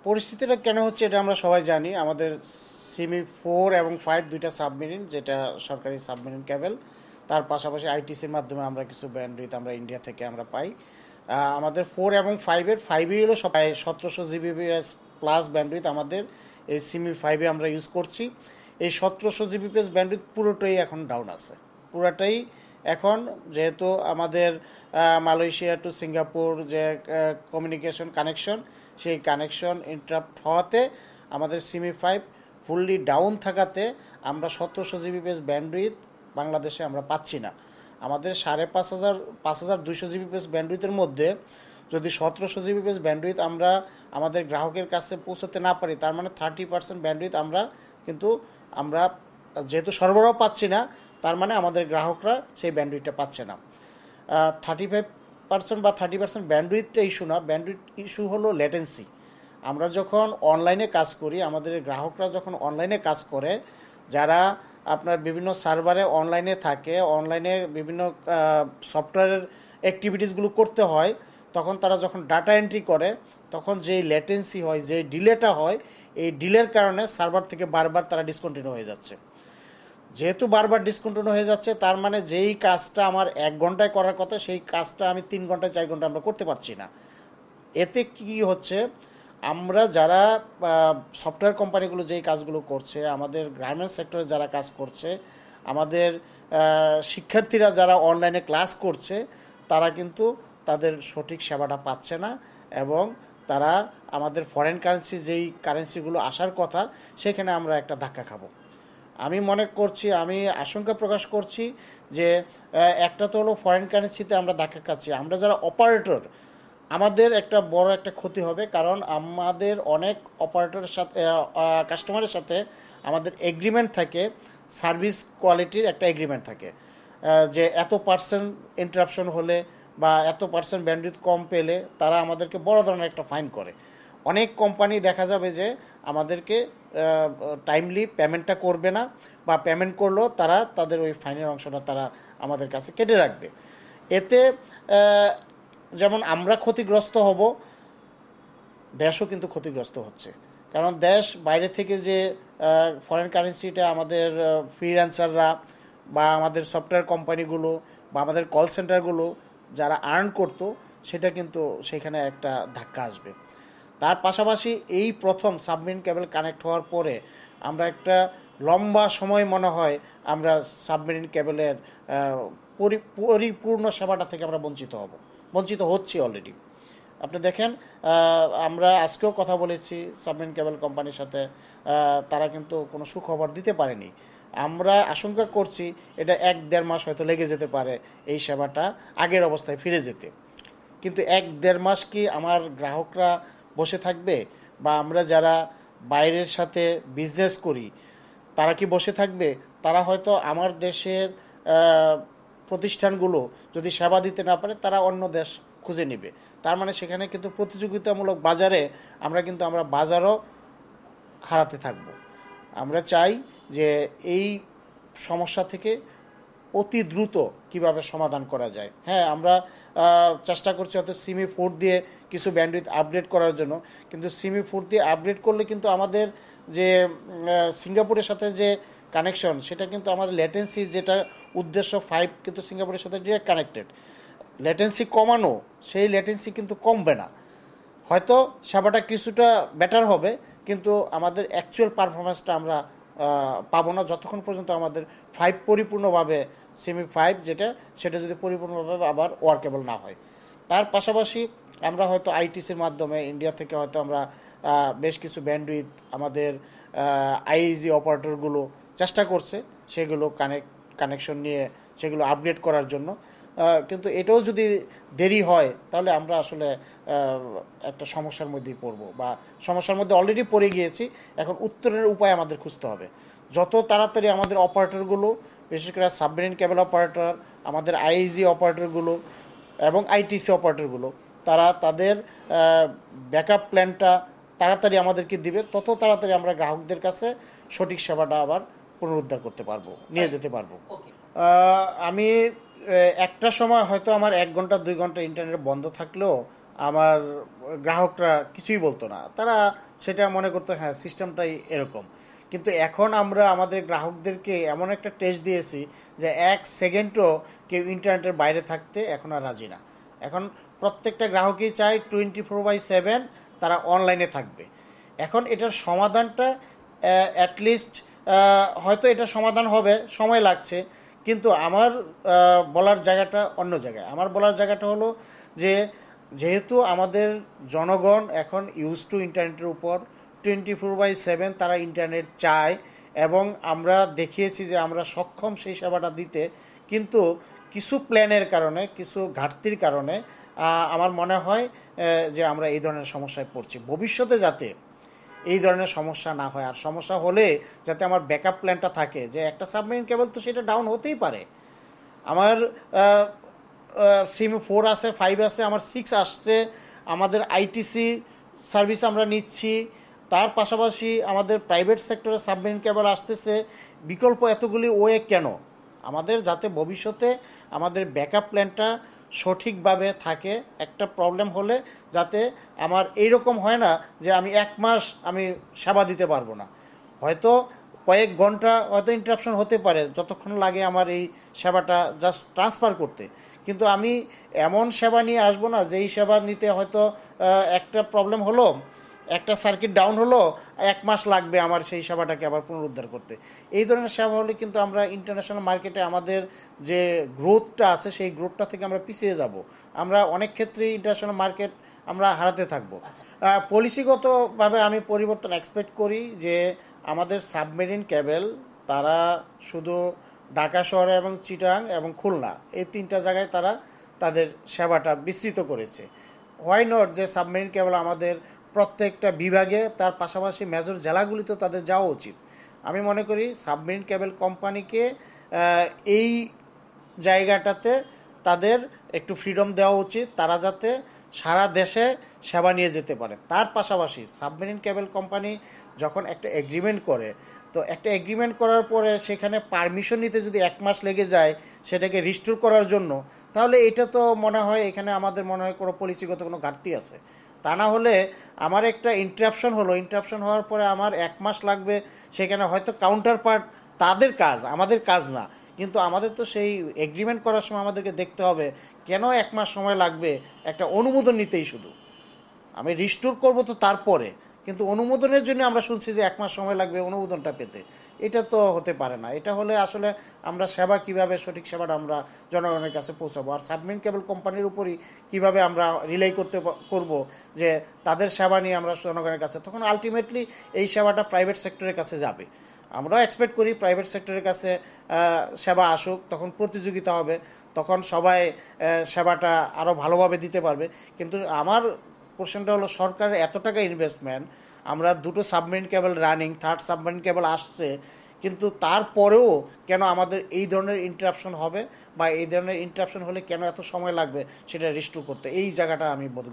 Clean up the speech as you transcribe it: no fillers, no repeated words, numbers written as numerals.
পরিস্থিতিটা কেন হচ্ছে এটা আমরা সবাই জানি। আমাদের সিমি 4 এবং 5 দুইটা সাবমেরিন, যেটা সরকারি সাবমেরিন ক্যাবেল, তার পাশাপাশি আইটিসির মাধ্যমে আমরা কিছু ব্যান্ডউইথ আমরা ইন্ডিয়া থেকে আমরা পাই। আমাদের 4 এবং 5-এর 5-ই হলো সবাই 1700 জিবিপিএস প্লাস ব্যান্ডউইথ আমাদের এই সিমি 5-এ আমরা ইউজ করছি। এই 1700 জিবিপিএস ব্যান্ডউইথ পুরোটাই এখন ডাউন আছে, পুরোটাই এখন, যেহেতু আমাদের মালয়েশিয়া টু সিঙ্গাপুর যে কমিউনিকেশন কানেকশন, সেই কানেকশন ইন্টারাপ্ট হওয়াতে আমাদের সিমি 5 ফুললি ডাউন থাকাতে আমরা 1700 জিবিপিএস ব্যান্ডউইথ বাংলাদেশে আমরা পাচ্ছি না। আমাদের 5200 জিবিপিএস ব্যান্ডউইথের মধ্যে যদি 1700 জিবিপিএস ব্যান্ডউইথ আমরা আমাদের গ্রাহকের কাছে পৌঁছাতে না পারি, তার মানে 30% ব্যান্ডউইথ আমরা কিন্তু আমরা যেহেতু সরবরাহ পাচ্ছি না, তার মানে আমাদের গ্রাহকরা সেই ব্যান্ডউইথটা পাচ্ছে না। 35% বা 30% ব্যান্ডউইথটা ইস্যু না, ব্যান্ডউইথ ইস্যু হলো লেটেন্সি। আমরা যখন অনলাইনে কাজ করি, আমাদের গ্রাহকরা যখন অনলাইনে কাজ করে, যারা আপনার বিভিন্ন সার্ভারে অনলাইনে থাকে, অনলাইনে বিভিন্ন সফটওয়্যারের অ্যাক্টিভিটিসগুলো করতে হয়, তখন তারা যখন ডাটা এন্ট্রি করে, তখন যেই লেটেন্সি হয়, যে ডিলেটা হয়, এই ডিলের কারণে সার্ভার থেকে বারবার তারা ডিসকন্টিনিউ হয়ে যাচ্ছে। যেহেতু বারবার ডিসকন্টিনিউ হয়ে যাচ্ছে, তার মানে যেই কাজটা আমার 1 ঘন্টায় করার কথা, সেই কাজটা আমি 3 ঘন্টায় 4 ঘন্টা আমরা করতে পারছি না। এতে কি হচ্ছে, আমরা যারা সফটওয়্যার কোম্পানিগুলো যেই কাজগুলো করছে, আমাদের গার্মেন্টস সেক্টরে যারা কাজ করছে, আমাদের শিক্ষার্থীরা যারা অনলাইনে ক্লাস করছে, তারা কিন্তু তাদের সঠিক সেবাটা পাচ্ছে না, এবং তারা আমাদের ফরেন কারেন্সি যেই কারেন্সিগুলো আসার কথা, সেখানে আমরা একটা ধাক্কা খাবো। আমি মনে করছি, আমি আশঙ্কা প্রকাশ করছি যে একটা তো হলো ফরেন কারেন্সিতে আমরা ধাক্কা খাচ্ছি, আমরা যারা অপারেটর, আমাদের একটা বড় একটা ক্ষতি হবে। কারণ আমাদের অনেক অপারেটরের সাথে, কাস্টমারের সাথে আমাদের এগ্রিমেন্ট থাকে, সার্ভিস কোয়ালিটির একটা এগ্রিমেন্ট থাকে, যে এত পার্সেন্ট ইন্টারাপশন হলে বা এত পার্সেন্ট ব্যান্ডউইথ কম পেলে তারা আমাদেরকে বড় ধরনের একটা ফাইন করে। অনেক কোম্পানি দেখা যাবে যে আমাদেরকে টাইমলি পেমেন্টটা করবে না, বা পেমেন্ট করলেও তারা তাদের ওই ফাইনের অংশটা তারা আমাদের কাছে কেটে রাখবে। এতে যেমন আমরা ক্ষতিগ্রস্ত হব, দেশও কিন্তু ক্ষতিগ্রস্ত হচ্ছে। কারণ দেশ বাইরে থেকে যে ফরেন কারেন্সিটা আমাদের ফ্রিল্যান্সাররা বা আমাদের সফটওয়্যার কোম্পানিগুলো বা আমাদের কল সেন্টারগুলো যারা আর্ন করতো, সেটা কিন্তু সেখানে একটা ধাক্কা আসবে। তার পাশাপাশি এই প্রথম সাবমেরিন কেবল কানেক্ট হওয়ার পরে আমরা একটা লম্বা সময় মনে হয় আমরা সাবমেরিন কেবলের পরিপূর্ণ সেবাটা থেকে আমরা বঞ্চিত হচ্ছি অলরেডি। আপনি দেখেন, আমরা আজকেও কথা বলেছি সাবমেরিন কেবল কোম্পানির সাথে, তারা কিন্তু কোনো সুখবর দিতে পারেনি। আমরা আশঙ্কা করছি এটা 1-1.5 মাস হয়তো লেগে যেতে পারে এই সেবাটা আগের অবস্থায় ফিরে যেতে। কিন্তু 1-1.5 মাস কি আমার গ্রাহকরা বসে থাকবে? বা আমরা যারা বাইরের সাথে বিজনেস করি, তারা কি বসে থাকবে? তারা হয়তো আমার দেশের প্রতিষ্ঠানগুলো যদি সেবা দিতে না পারে, তারা অন্য দেশ খুঁজে নেবে। তার মানে সেখানে কিন্তু প্রতিযোগিতামূলক বাজারে আমরা বাজারও হারাতে থাকব। আমরা চাই যে এই সমস্যা থেকে অতি দ্রুত কিভাবে সমাধান করা যায়। হ্যাঁ, আমরা চেষ্টা করছি হয়তো সিমি 4 দিয়ে কিছু ব্যান্ডউইথ আপডেট করার জন্য, কিন্তু সিমি 4 দিয়ে আপডেট করলে কিন্তু আমাদের যে সিঙ্গাপুরের সাথে যে কানেকশন, সেটা কিন্তু আমাদের লেটেন্সি যেটা উদ্দেশ্য 5 কিন্তু সিঙ্গাপুরের সাথে ডিরেক্ট কানেক্টেড। লেটেন্সি কমানো, সেই লেটেন্সি কিন্তু কমবে না। হয়তো সেবাটা কিছুটা বেটার হবে, কিন্তু আমাদের অ্যাকচুয়াল পারফরমেন্সটা আমরা পাবো না যতক্ষণ পর্যন্ত আমাদের 5 পরিপূর্ণভাবে, সিমি 5 যেটা, সেটা যদি পরিপূর্ণভাবে আবার ওয়ার্কেবল না হয়। তার পাশাপাশি আমরা হয়তো আইটিসির মাধ্যমে ইন্ডিয়া থেকে হয়তো আমরা বেশ কিছু ব্যান্ডউইথ আমাদের আইইজি অপারেটরগুলো চেষ্টা করছে সেগুলো কানেকশন নিয়ে সেগুলো আপগ্রেড করার জন্য। কিন্তু এটাও যদি দেরি হয়, তাহলে আমরা আসলে একটা সমস্যার মধ্যেই পড়ব, বা সমস্যার মধ্যে অলরেডি পড়ে গিয়েছি। এখন উত্তরের উপায় আমাদের খুঁজতে হবে। যত তাড়াতাড়ি আমাদের অপারেটরগুলো, বিশেষ করে সাবমেরিন কেবল অপারেটর, আমাদের আইইজি অপারেটরগুলো এবং আইটিসি অপারেটরগুলো, তারা তাদের ব্যাকআপ প্ল্যানটা তাড়াতাড়ি আমাদেরকে দিবে, তত তাড়াতাড়ি আমরা গ্রাহকদের কাছে সঠিক সেবাটা আবার পুনরুদ্ধার করতে পারবো, নিয়ে যেতে পারবো। আমি একটা সময় হয়তো আমার 1 ঘন্টা 2 ঘন্টা ইন্টারনেট বন্ধ থাকলেও আমার গ্রাহকরা কিছুই বলতো না, তারা সেটা মনে করতো হ্যাঁ সিস্টেমটাই এরকম। কিন্তু এখন আমরা আমাদের গ্রাহকদেরকে এমন একটা টেস্ট দিয়েছি যে 1 সেকেন্ডও কেউ ইন্টারনেটের বাইরে থাকতে এখন আর রাজি না। এখন প্রত্যেকটা গ্রাহকই চায় 24/7 তারা অনলাইনে থাকবে। এখন এটার সমাধানটা অ্যাটলিস্ট হয়তো এটা সমাধান হবে, সময় লাগছে, কিন্তু আমার বলার জায়গাটা অন্য জায়গায়। আমার বলার জায়গাটা হলো যে যেহেতু আমাদের জনগণ এখন ইউজ টু ইন্টারনেটের উপর 24/7 তারা ইন্টারনেট চায়, এবং আমরা দেখিয়েছি যে আমরা সক্ষম সেই সেবাটা দিতে, কিন্তু কিছু প্ল্যানের কারণে, কিছু ঘাটতির কারণে আমার মনে হয় যে আমরা এই ধরনের সমস্যায় পড়ছি। ভবিষ্যতে যাতে এই ধরনের সমস্যা না হয়, আর সমস্যা হলে যাতে আমার ব্যাকআপ প্ল্যানটা থাকে, যে একটা সাবমেরিন কেবল তো সেটা ডাউন হতেই পারে। আমার সিম 4 আছে, 5 আছে, আমার 6 আসছে, আমাদের আইটিসি সার্ভিস আমরা নিচ্ছি, তার পাশাপাশি আমাদের প্রাইভেট সেক্টরে সাবমেরিন কেবল আসতেছে, বিকল্প এতগুলি ওয়ে কেন? আমাদের যাতে ভবিষ্যতে আমাদের ব্যাকআপ প্ল্যানটা সঠিকভাবে থাকে, একটা প্রবলেম হলে যাতে আমার এইরকম হয় না যে আমি 1 মাস আমি সেবা দিতে পারবো না। হয়তো কয়েক ঘন্টা হয়তো ইন্টারাপশন হতে পারে, যতক্ষণ লাগে আমার এই সেবাটা জাস্ট ট্রান্সফার করতে, কিন্তু আমি এমন সেবা নিয়ে আসবো না যেই সেবা নিতে হয়তো একটা প্রবলেম হলো, একটা সার্কিট ডাউন হলো, 1 মাস লাগবে আমার সেই সেবাটাকে আবার পুনরুদ্ধার করতে। এই ধরনের সেবা হলে কিন্তু আমরা ইন্টারন্যাশনাল মার্কেটে আমাদের যে গ্রোথটা আছে সেই গ্রোথটা থেকে আমরা পিছিয়ে যাব। আমরা অনেক ক্ষেত্রেই ইন্টারন্যাশনাল মার্কেট আমরা হারাতে থাকবো। পলিসিগতভাবে আমি পরিবর্তন এক্সপেক্ট করি যে আমাদের সাবমেরিন কেবল তারা শুধু ঢাকা শহরে এবং চিটাং এবং খুলনা এই 3টা জায়গায় তারা তাদের সেবাটা বিস্তৃত করেছে। হোয়াই নট যে সাবমেরিন কেবল আমাদের প্রত্যেকটা বিভাগে, তার পাশাপাশি মেজর জেলাগুলিতেও তাদের যাওয়া উচিত। আমি মনে করি সাবমেরিন কেবল কোম্পানিকে এই জায়গাটাতে তাদের একটু ফ্রিডম দেওয়া উচিত, তারা যাতে সারা দেশে সেবা নিয়ে যেতে পারে। তার পাশাপাশি সাবমেরিন কেবল কোম্পানি যখন একটা এগ্রিমেন্ট করে, তো একটা এগ্রিমেন্ট করার পরে সেখানে পারমিশন নিতে যদি 1 মাস লেগে যায় সেটাকে রিস্টোর করার জন্য, তাহলে এটা তো মনে হয় এখানে আমাদের মনে হয় কোনো পলিসিগত কোনো ঘাটতি আছে। তা না হলে আমার একটা ইন্টারাপশন হলো, ইন্টারাপশন হওয়ার পরে আমার 1 মাস লাগবে, সেখানে হয়তো কাউন্টার পার্ট তাদের কাজ, আমাদের কাজ না, কিন্তু আমাদের তো সেই এগ্রিমেন্ট করার সময় আমাদেরকে দেখতে হবে কেন 1 মাস সময় লাগবে একটা অনুমোদন নিতেই। শুধু আমি রিস্টোর করবো তো তারপরে, কিন্তু অনুমোদনের জন্য আমরা শুনছি যে 1 মাস সময় লাগবে অনুমোদনটা পেতে। এটা তো হতে পারে না। এটা হলে আসলে আমরা সেবা কিভাবে, সঠিক সেবাটা আমরা জনগণের কাছে পৌঁছাবো, আর সাবমেরিন কেবল কোম্পানির উপরই কিভাবে আমরা রিলাই করব যে তাদের সেবা নিয়ে আমরা জনগণের কাছে, তখন আলটিমেটলি এই সেবাটা প্রাইভেট সেক্টরের কাছে যাবে। আমরাও এক্সপেক্ট করি প্রাইভেট সেক্টরের কাছে সেবা আসুক, তখন প্রতিযোগিতা হবে, তখন সবাই সেবাটা আরও ভালোভাবে দিতে পারবে। কিন্তু আমার কোশ্চেনটা হলো সরকারের এত টাকা ইনভেস্টমেন্ট, আমরা 2টো submarine cable running, 3rd submarine cable আসছে, কিন্তু তারপরেও কেন আমাদের এই ধরনের ইন্টারাপশন হবে, বা এই ধরনের ইন্টারাপশন হলে কেন এত সময় লাগবে সেটা রিস্টোর করতে, এই জায়গাটা আমি বোধ